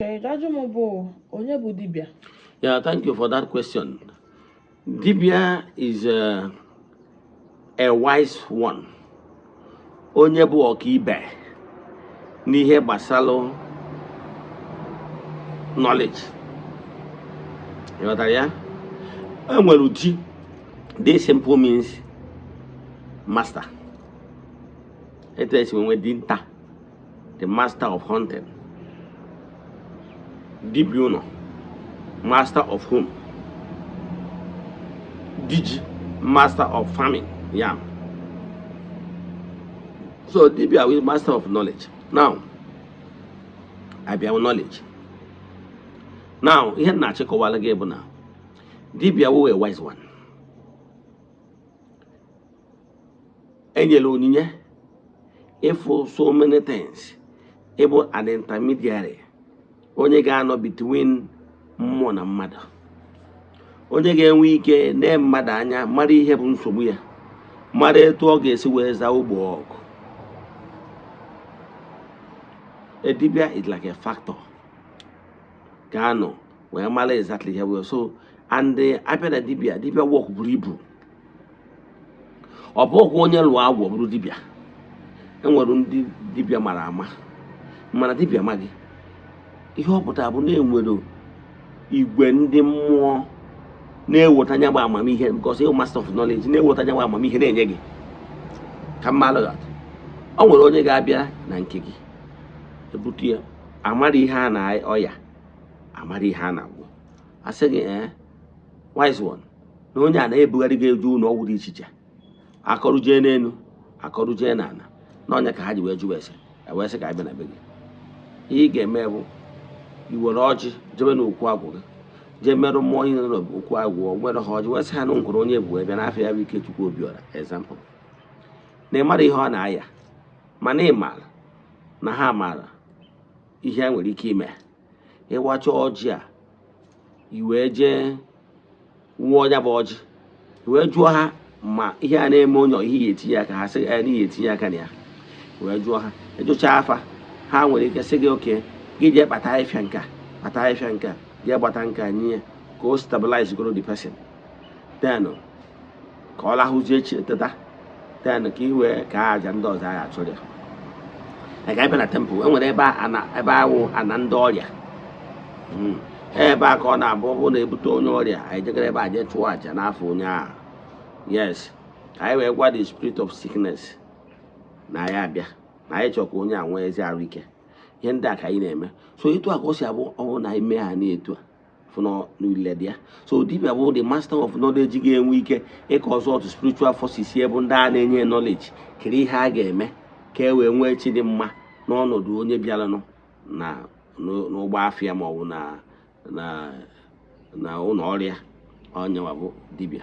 Yeah, thank you for that question. Dibia is a wise one. Onye bụ ọkaibe n'ihe gbasara knowledge. You know that, yeah? Enwere ụdị, this simple means master. It is when we dinta, the master of hunting. Dibia, master of home. Digi, master of farming. Yeah. So Dibia is master of knowledge. Now, I be our knowledge. Now, here na chekowala gebe na. Dibia who a wise one. Enyelo onyinye, for so many things, able an intermediary. Onye ga-anọ between mmụọ na mmadụ. Onye ga-enwe ike na mmadụ anya mara ihe bụ nsogbu ya. Mara etu ọ ga-esi wee zaa ụgbọ ọgụ. A dibia is like a factor. Gano, where mala exactly here we so, and the apple dibia work bribu. Or book one yellow hour dibia. And what dibia marama. Mana dibia magi. He hope that abu name widow. He went the more near what Anyaba mammy here because he master of knowledge, near what Anyaba mammy here yegi. Kamala. I will only gabia nankiki. The butia. Amari hana oya. Amari hana. I said, wise one. No one na ebugari do no would each. Akoru jenenu, akoru jenana. No nya ka haji we juwese. I was a guy been a big. He gave me. You were Roger, Jemenu Quago. Jemero morning of Quago, where the Hodge was Hanon Coronia, when I every kid to go your example. Ne Mari Honaya. My name mal. Nahamala. He hang with the kime. He watch Orgia. You were Jen. Warrior Bodge. You were Joa. Ma, he had a moon or he etiaka has any etiacania. Where Joa. A Jochafa. How will he say okay? Get your batai fianca, get batanka near, go stabilize grow the person. Then, call a who's that. Then the key where cards and doors are actually. I got a temple, and whenever a bow and andoria. Back on a bobo able to know, I take a budget to watch an afternoon. Yes, I will what the spirit of sickness. Nayabia, Nayachokonia, where's Arike. Yenda ka ine so itu akosi abo na ime ha na etu for no ledia so dibia bo the master of knowledge ga-enwe ike consult spiritual forces here bụ ndị a na-enye knowledge kiri ha ga-eme ka e wee nwee chi dị mma n'ọnọdụ onye bịara nọ na n'ụgbọ afịa ma ọ bụ na ụlọ ọrịa onye wa bụ dibia